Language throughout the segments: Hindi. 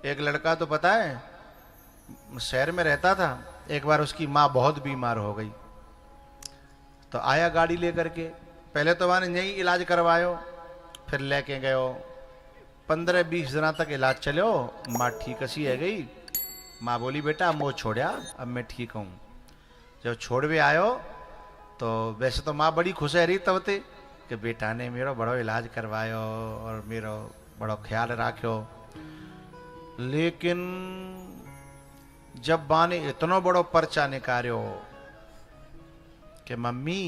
एक लड़का तो पता है शहर में रहता था, एक बार उसकी माँ बहुत बीमार हो गई तो आया गाड़ी लेकर के। पहले तो मैंने यही इलाज करवायो, फिर लेके गयो, 15-20 दिन तक इलाज चलो, माँ ठीक सी है गई। माँ बोली बेटा अब वो छोड़ा, अब मैं ठीक हूँ। जब छोड़ भी आयो तो वैसे तो माँ बड़ी खुश है रही तब ते कि बेटा ने मेरो बड़ो इलाज करवायो और मेरो बड़ो ख्याल राख्यो। लेकिन जब माँ ने इतनो बड़ो पर्चा निकालो कि मम्मी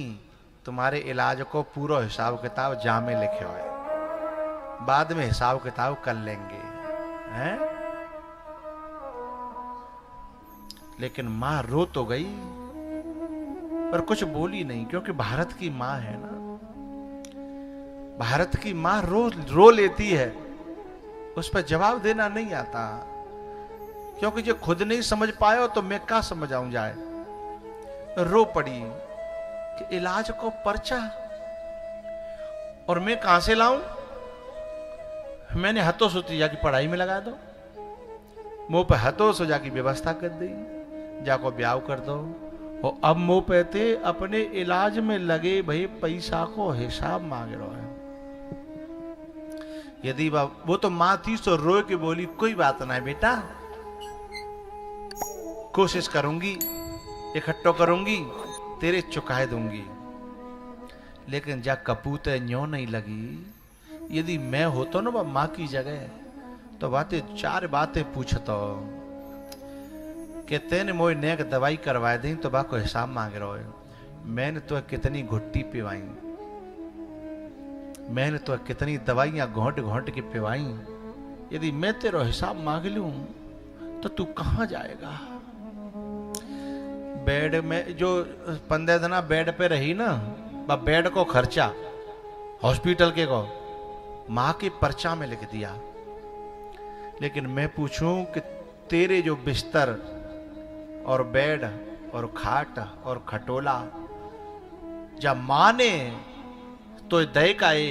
तुम्हारे इलाज को पूरा हिसाब किताब जामे लिखे हुए, बाद में हिसाब किताब कर लेंगे, हैं? लेकिन मां रो तो गई पर कुछ बोली नहीं, क्योंकि भारत की मां है ना। भारत की मां रो लेती है, उस पर जवाब देना नहीं आता, क्योंकि जो खुद नहीं समझ पायो तो मैं क्या समझ आऊं जाए। रो पड़ी कि इलाज को पर्चा और मैं कहां से लाऊं। मैंने हथों सोची जाकी पढ़ाई में लगा दो, मुंह पे हथों सो जाकी व्यवस्था कर दी, जाको ब्याह कर दो। और अब मुंह पे थे अपने इलाज में लगे भाई पैसा को हिसाब मांग रहे हैं। यदि वो तो मां थी तो रो के बोली कोई बात ना है बेटा, कोशिश करूंगी, इकट्ठो करूंगी, तेरे चुकाए दूंगी। लेकिन जा कपूत न्यों नहीं लगी। यदि मैं होता ना मां की जगह तो बातें 4 बातें पूछतो कि तेने मोए नेक दवाई करवा दी तो बाको हिसाब मांग रहो है। मैंने तो कितनी घुट्टी पिवाई, मैंने तो कितनी दवाइयां घोंट घोंट के पिवाई। यदि मैं तेरा हिसाब मांग लूं तो तू कहां जाएगा। बेड में जो 15 दिन बेड पे रही ना, बेड को खर्चा हॉस्पिटल के को मां के पर्चा में लिख दिया। लेकिन मैं पूछूं कि तेरे जो बिस्तर और बेड और खाट और खटोला जब मां ने तो दे काए,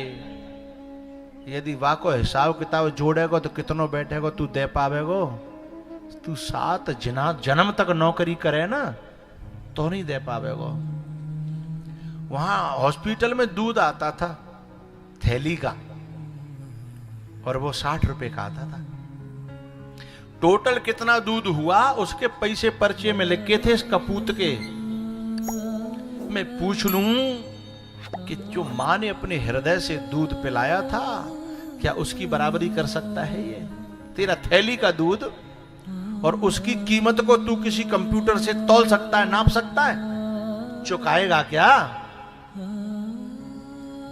यदि वा को हिसाब किताब जोड़ेगो तो कितनो बैठेगो तू दे पावेगो। तू 7 जन्म तक नौकरी करे ना तो नहीं दे पावेगो। वहां हॉस्पिटल में दूध आता था थैली का और वो 60 रुपए का आता था। टोटल कितना दूध हुआ उसके पैसे पर्चे में लिखे थे इस कपूत के। मैं पूछ लूं कि जो मां ने अपने हृदय से दूध पिलाया था क्या उसकी बराबरी कर सकता है ये तेरा थैली का दूध। और उसकी कीमत को तू किसी कंप्यूटर से तौल सकता है, नाप सकता है, चुकाएगा क्या।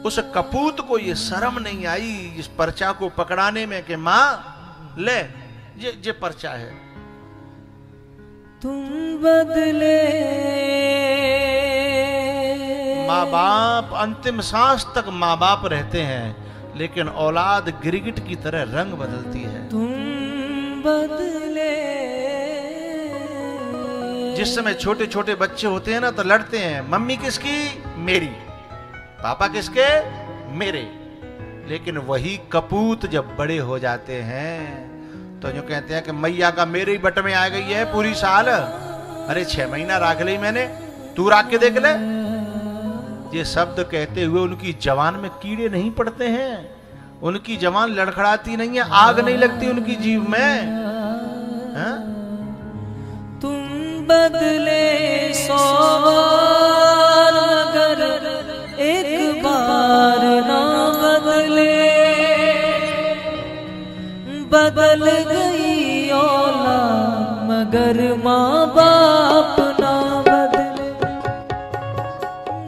उस कपूत को ये शर्म नहीं आई इस पर्चा को पकड़ाने में कि मां ले ये पर्चा है। तुम बदले माँ बाप अंतिम सांस तक माँ बाप रहते हैं, लेकिन औलाद गिरगिट की तरह रंग बदलती है। तुम बदले जिस समय छोटे छोटे बच्चे होते हैं ना तो लड़ते हैं, मम्मी किसकी, मेरी, पापा किसके, मेरे। लेकिन वही कपूत जब बड़े हो जाते हैं तो जो कहते हैं कि मैया का मेरे ही बट में आ गई है पूरी साल। अरे 6 महीना राख ली मैंने, तू राख के देख ले। ये शब्द कहते हुए उनकी जवान में कीड़े नहीं पड़ते हैं, उनकी जवान लड़खड़ाती नहीं है, आग नहीं लगती उनकी जीभ में। हा? तुम बदले 100 बार अगर एक बार ना बदले, बदल गई औलाद मगर माँ बाप ना बदले।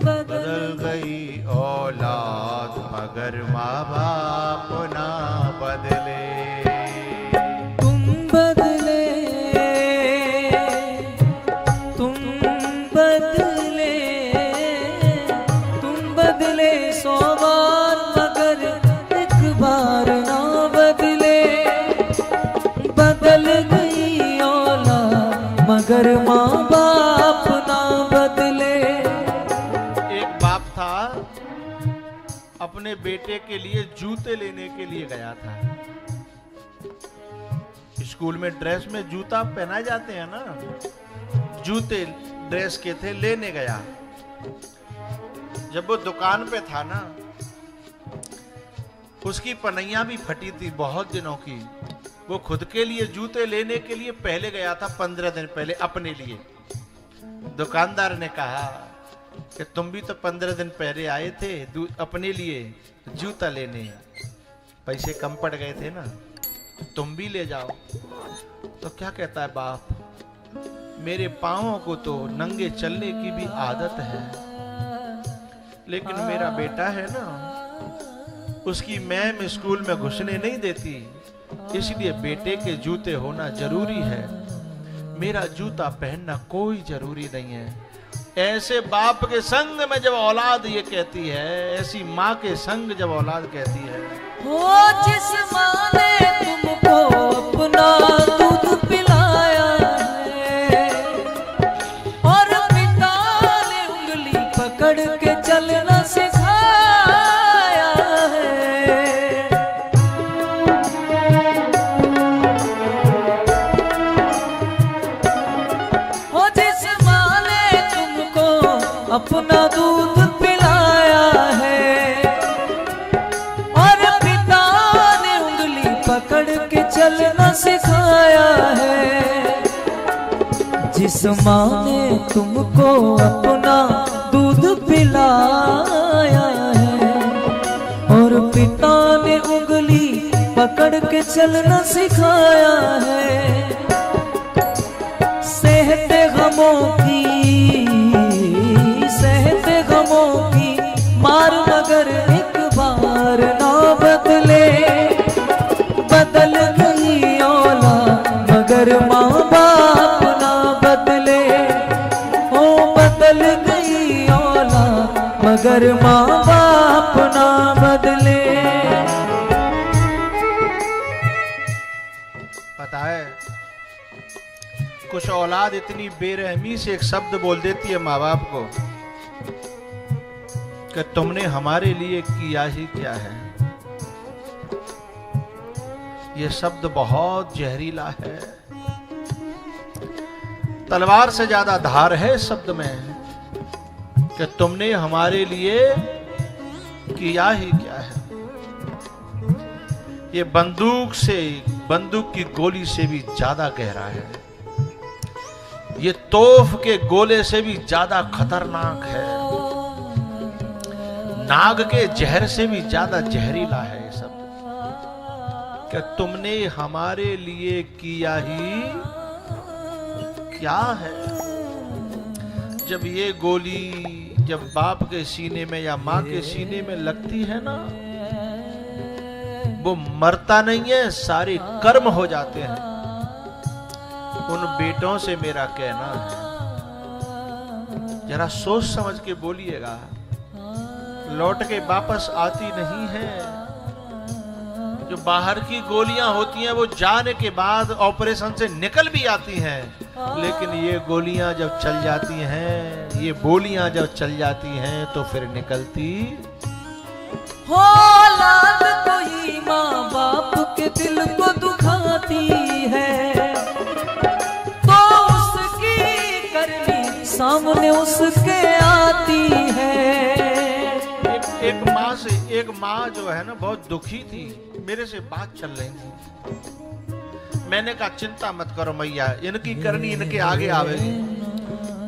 बदल गई औलाद मगर माँ बाप ना बदले। तुम बदले, तुम बदले, तुम बदले 100 बार मगर एक बार ना बदले। बदल गई औलाद मगर माँ बाप ना बदले। एक बाप था अपने बेटे के लिए जूते लेने के लिए गया था। स्कूल में ड्रेस में जूता पहनाए जाते हैं ना, जूते ड्रेस के थे, लेने गया। जब वो दुकान पे था ना, उसकी पनैया भी फटी थी बहुत दिनों की। वो खुद के लिए जूते लेने के लिए पहले गया था 15 दिन पहले अपने लिए। दुकानदार ने कहा कि तुम भी तो 15 दिन पहले आए थे अपने लिए जूता लेने, पैसे कम पड़ गए थे ना, तुम भी ले जाओ। तो क्या कहता है बाप, मेरे पांवों को तो नंगे चलने की भी आदत है, लेकिन मेरा बेटा है ना, उसकी मैम स्कूल में घुसने नहीं देती, इसलिए बेटे के जूते होना जरूरी है, मेरा जूता पहनना कोई जरूरी नहीं है। ऐसे बाप के संग में जब औलाद ये कहती है, ऐसी माँ के संग जब औलाद कहती है, हो जिस माँ ने तुमको अपना दूध पिलाया है और पिता ने उंगली पकड़ के चलना सिखाया है, हो जिस माँ ने तुमको अपना दूध पिलाया है और पिता ने उंगली पकड़ के चलना सिखाया है, जिस माँ ने तुमको अपना दूध पिलाया है और पिता ने उंगली पकड़ के चलना सिखाया है, सहते गमों की मार मगर एक बार ना बदले, बदल गई औलाद मगर माँ बाप ना बदले, ओ बदल गई औलाद मगर माँ बाप ना बदले। पता है कुछ औलाद इतनी बेरहमी से एक शब्द बोल देती है माँ बाप को कि तुमने हमारे लिए किया ही क्या है। ये शब्द बहुत जहरीला है, तलवार से ज्यादा धार है इस शब्द में कि तुमने हमारे लिए किया ही क्या है। ये बंदूक की गोली से भी ज्यादा गहरा है, ये तोफ के गोले से भी ज्यादा खतरनाक है, नाग के जहर से भी ज्यादा जहरीला है ये शब्द कि तुमने हमारे लिए किया ही क्या है। जब ये गोली जब बाप के सीने में या माँ के सीने में लगती है ना, वो मरता नहीं है, सारे कर्म हो जाते हैं। उन बेटों से मेरा कहना है, जरा सोच समझ के बोलिएगा, लौट के वापस आती नहीं है। जो बाहर की गोलियां होती हैं वो जाने के बाद ऑपरेशन से निकल भी आती हैं, लेकिन ये गोलियां जब चल जाती हैं, ये बोलियां जब चल जाती हैं तो फिर निकलती हो। औलाद कोई माँ बाप के दिल को दुखाती है तो उसकी करनी सामने उसके आती है। एक माँ जो है ना बहुत दुखी थी, मेरे से बात चल रही थी। मैंने कहा चिंता मत करो मैया, इनकी करनी इनके आगे आवेगी।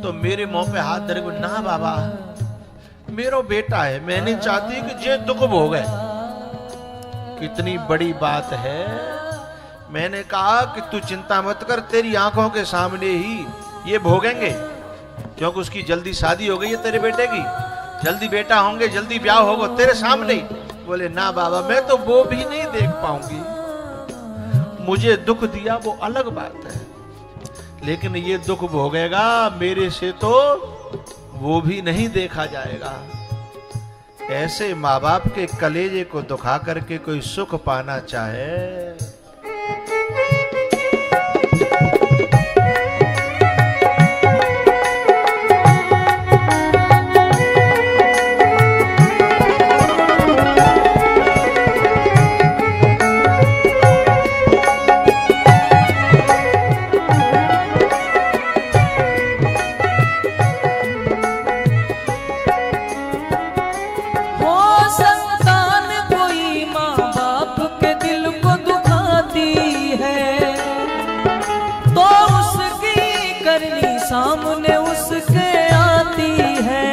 तो मेरे मुंह पे हाथ धरे, ना बाबा मेरो बेटा है, मैं नहीं चाहती कि जे दुख भोगे। कितनी बड़ी बात है। मैंने कहा कि तू चिंता मत कर, तेरी आंखों के सामने ही ये भोगेंगे, क्योंकि उसकी जल्दी शादी हो गई है तेरे बेटे की, जल्दी बेटा होंगे, जल्दी ब्याह होगा तेरे सामने ही। बोले ना बाबा मैं तो वो भी नहीं देख पाऊंगी, मुझे दुख दिया वो अलग बात है, लेकिन ये दुख भोगेगा मेरे से तो वो भी नहीं देखा जाएगा। ऐसे माँ बाप के कलेजे को दुखा करके कोई सुख पाना चाहे, सामने उसके आती है।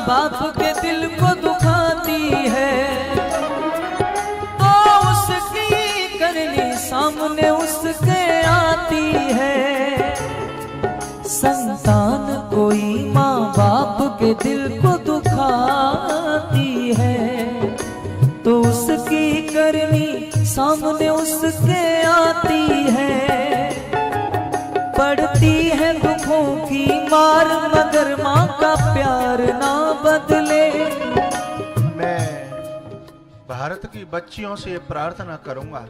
बाप के दिल को दुखाती है, तो उसकी करनी सामने उसके आती है। संतान कोई माँ बाप के दिल को दुखाती है, तो उसकी करनी सामने उसके आती है। पड़ती है दुखों की मार मगर माँ का प्यार ना बदले। मैं भारत की बच्चियों से प्रार्थना करूंगा,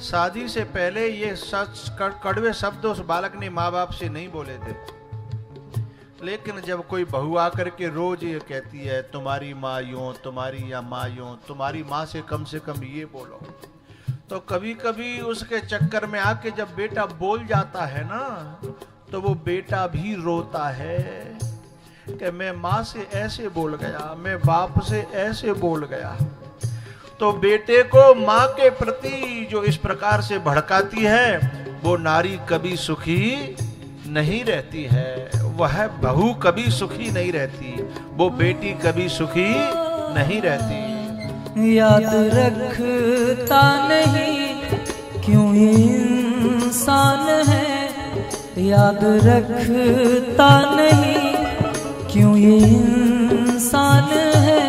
शादी से पहले ये सच कड़वे शब्द उस बालक ने माँ बाप से नहीं बोले थे, लेकिन जब कोई बहू आकर के रोज ये कहती है तुम्हारी माँ यूं, तुम्हारी या माँ यूं, तुम्हारी माँ से कम ये बोलो, तो कभी कभी उसके चक्कर में आके जब बेटा बोल जाता है ना, तो वो बेटा भी रोता है कि मैं माँ से ऐसे बोल गया, मैं बाप से ऐसे बोल गया। तो बेटे को माँ के प्रति जो इस प्रकार से भड़काती है, वो नारी कभी सुखी नहीं रहती है, वह बहू कभी सुखी नहीं रहती, वो बेटी कभी सुखी नहीं रहती। याद रखता नहीं क्यों ये इंसान है, याद रखता नहीं क्यों ये इंसान है।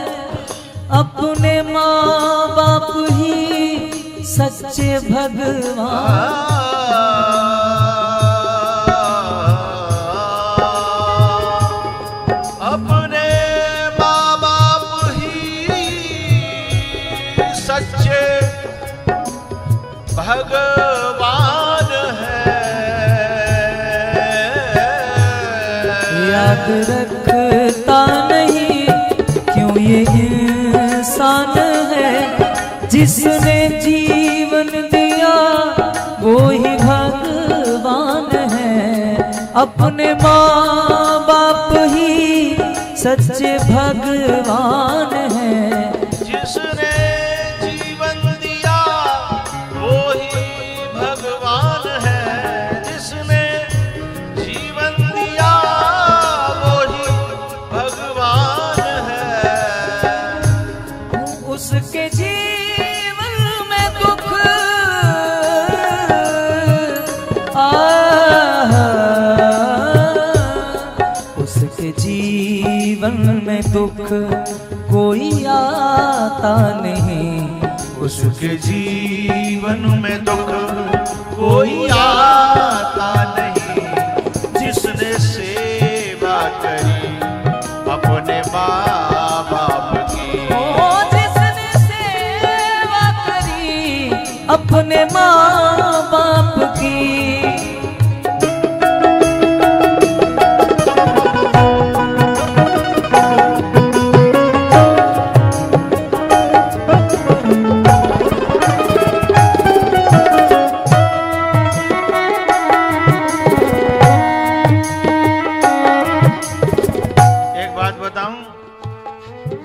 अपने माँ बाप ही सच्चे भगवान, भगवान है। याद रखता नहीं क्यों ये इंसान है, जिसने जीवन दिया वो ही भगवान है। अपने माँ बाप ही सच्चे भगवान है, जिसने जीवन दिया वो ही भगवान है, जिसने जीवन दिया वो ही भगवान है। उसके जीवन में दुख उसके जीवन में दुख कोई आता नहीं, उसके जीवन में दुख कोई आता नहीं। जिसने सेवा करी अपने माँ बाप की, जिसने सेवा करी अपने माँ बाप की।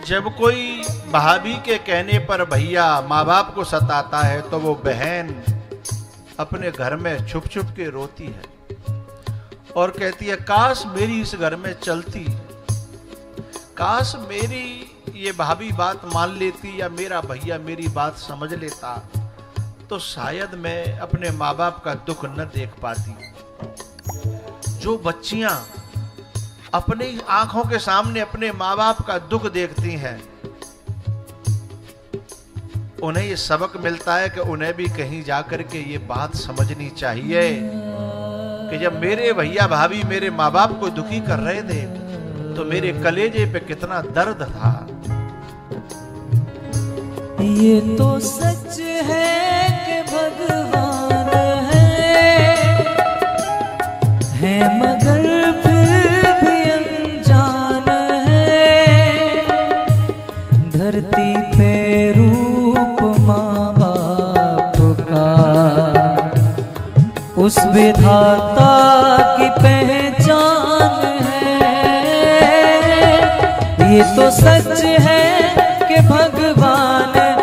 जब कोई भाभी के कहने पर भैया माँ बाप को सताता है, तो वो बहन अपने घर में छुप छुप के रोती है और कहती है काश मेरी इस घर में चलती, काश मेरी ये भाभी बात मान लेती या मेरा भैया मेरी बात समझ लेता, तो शायद मैं अपने माँ बाप का दुख न देख पाती। जो बच्चियां अपनी आंखों के सामने अपने माँ बाप का दुख देखती हैं, उन्हें ये सबक मिलता है कि उन्हें भी कहीं जाकर के ये बात समझनी चाहिए कि जब मेरे भैया भाभी मेरे माँ बाप को दुखी कर रहे थे, तो मेरे कलेजे पे कितना दर्द था। ये तो सच है कि भगवान है मगर फिर भी अनजान है। धरती पे रूप माँ बाप का उस विधाता की पहचान है। ये तो सच है कि भगवान है।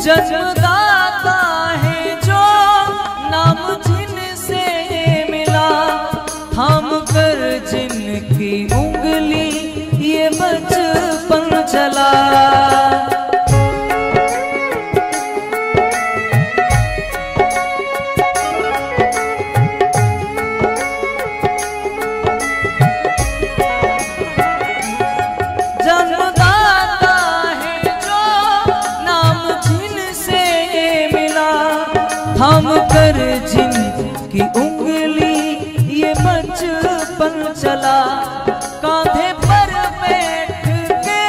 जन्मदाता है जो नाम जिनसे मिला, थाम कर जिनकी उंगली ये बचपन चला। थाम कर जिनकी उंगली ये बचपन चला, कांधे पर बैठ के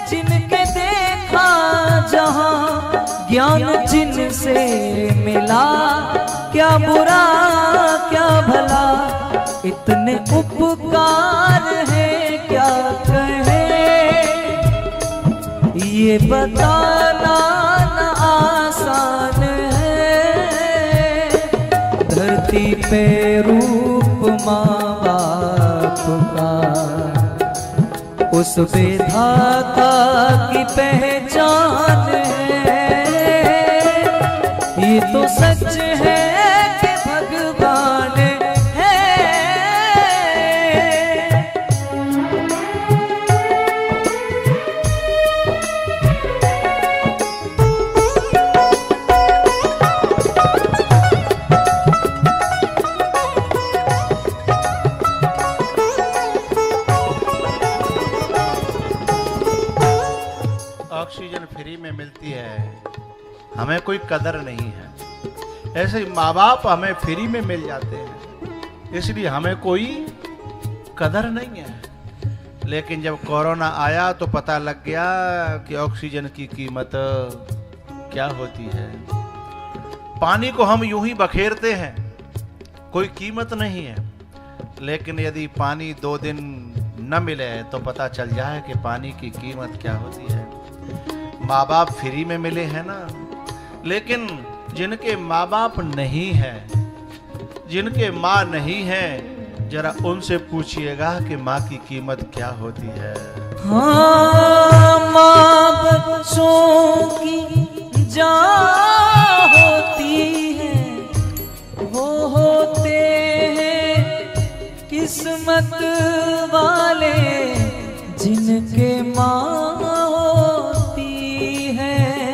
जिनके देखा जहां, ज्ञान जिनसे मिला, क्या बुरा क्या भला, इतने उपकार है क्या कहे, ये बताना न आसान धरती पे रूप माँ बाप का, उस विधाता की पहचान है। ये तो सच है कि भगवान है। ऑक्सीजन फ्री में मिलती है, हमें कोई कदर नहीं है। ऐसे ही माँ बाप हमें फ्री में मिल जाते हैं, इसलिए हमें कोई कदर नहीं है। लेकिन जब कोरोना आया तो पता लग गया कि ऑक्सीजन की कीमत क्या होती है। पानी को हम यूं ही बखेरते हैं, कोई कीमत नहीं है। लेकिन यदि पानी 2 दिन न मिले तो पता चल जाए कि पानी की कीमत क्या होती है। माँ बाप फ्री में मिले हैं ना, लेकिन जिनके माँ बाप नहीं है, जिनके माँ नहीं है, जरा उनसे पूछिएगा कि माँ की कीमत क्या होती है। हाँ, माँ बच्चों की जान होती है, वो होते हैं किस्मत वाले जिनके माँ होती है।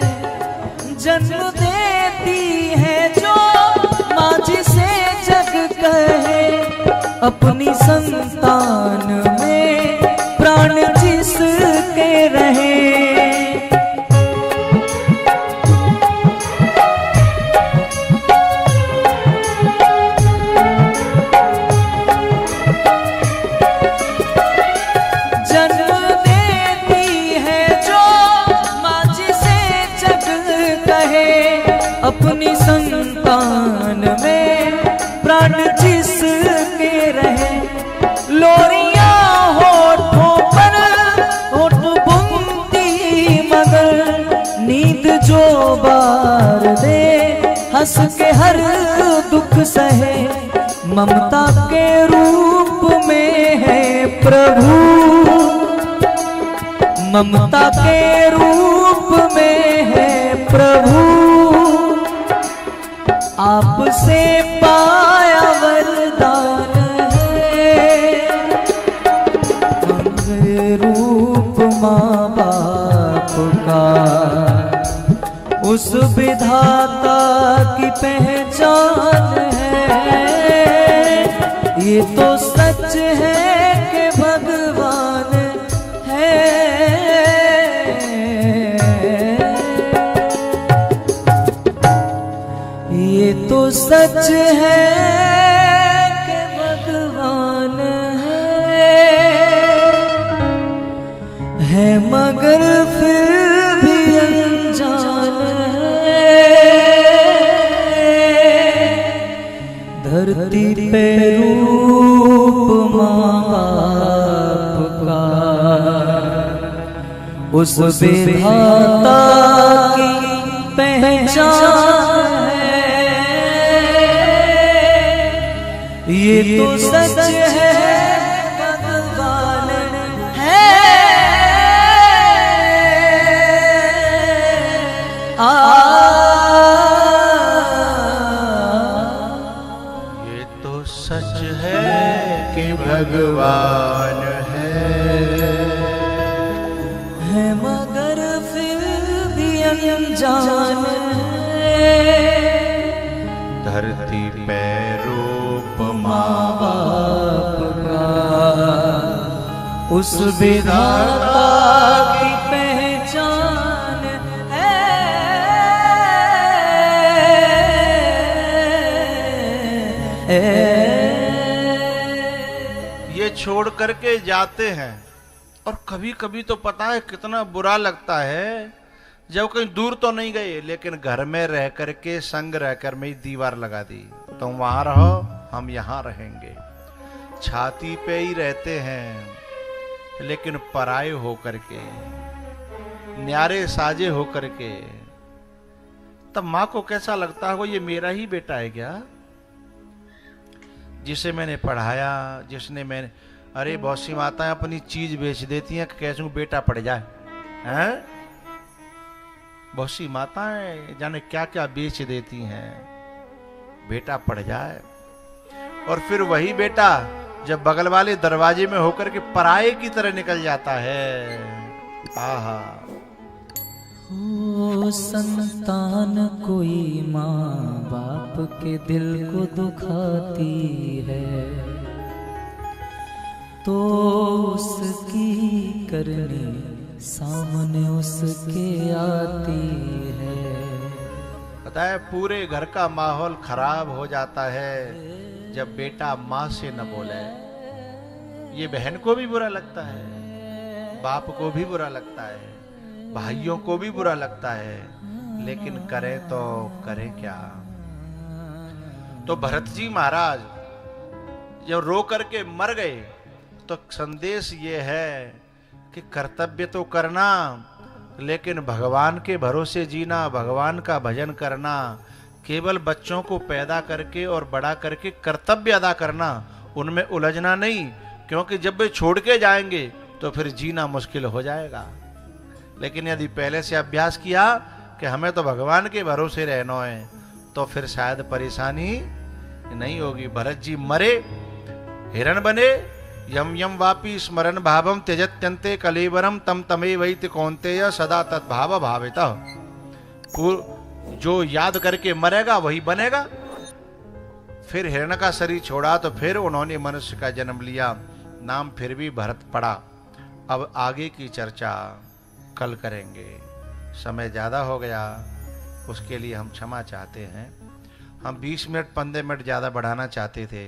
जन्म देती है जो माँ जिसे जग कहे, अपनी संतान में प्राण जिसके रहे। अपनी संतान में प्राण जिसके रहे। लोरियां होठों पर होठ बुनती मगर नींद जो बार दे, हंस के हर दुख सहे। ममता के रूप में है प्रभु, ममता के रूप में है प्रभु। आपसे पाया वरदान है, अंग रूप माँ बाप का, उस विधाता की पहचान है। ये तो सच है कि भगवान है। ये तो सच है कि भगवान है मगर फिर भी अनजान है, धरती पे रूप माँ बाप का, उस विधाता की पहचान है। ये तो सच है भगवान है, ये तो सच है कि भगवान है मगर फिर भी अनजान है, धरती पे रूप माँ बाप का, उस विधाता की पहचान है। ये छोड़ करके जाते हैं और कभी कभी तो पता है कितना बुरा लगता है जब कहीं दूर तो नहीं गए लेकिन घर में रह करके संग रह कर में दीवार लगा दी, तुम वहां रहो हम यहां रहेंगे। छाती पे ही रहते हैं लेकिन पराये हो करके, न्यारे साजे हो करके। तब माँ को कैसा लगता है वो ये मेरा ही बेटा है क्या, जिसे मैंने पढ़ाया, जिसने मैंने, अरे बहुत सी माताएं अपनी चीज बेच देती हैं कैसे बेटा पड़ जाए, हैं? बहुत सी माताएं जाने क्या क्या बेच देती हैं बेटा पड़ जाए। और फिर वही बेटा जब बगल वाले दरवाजे में होकर के पराये की तरह निकल जाता है। आहा, ओ संतान कोई माँ बाप के दिल को दुखाती है, तो उसकी करनी सामने उसके आती है। पता है पूरे घर का माहौल खराब हो जाता है जब बेटा माँ से न बोले। ये बहन को भी बुरा लगता है, बाप को भी बुरा लगता है, भाइयों को भी बुरा लगता है, लेकिन करे तो करे क्या। तो भरत जी महाराज जब रो करके मर गए तो संदेश ये है कि कर्तव्य तो करना लेकिन भगवान के भरोसे जीना, भगवान का भजन करना, केवल बच्चों को पैदा करके और बड़ा करके कर्तव्य अदा करना, उनमें उलझना नहीं, क्योंकि जब वे छोड़ के जाएंगे तो फिर जीना मुश्किल हो जाएगा। लेकिन यदि पहले से अभ्यास किया कि हमें तो भगवान के भरोसे रहना है तो फिर शायद परेशानी नहीं होगी। भरत जी मरे, हिरण बने, यम यम वापी स्मरण भावम त्यजत्यंते कलेवरम तम तमे वैत कौन्तेय सदा तद्भाव भावितः। जो याद करके मरेगा वही बनेगा। फिर हिरण का शरीर छोड़ा तो फिर उन्होंने मनुष्य का जन्म लिया, नाम फिर भी भरत पड़ा। अब आगे की चर्चा कल करेंगे, समय ज़्यादा हो गया, उसके लिए हम क्षमा चाहते हैं। हम 20 मिनट 15 मिनट ज़्यादा बढ़ाना चाहते थे।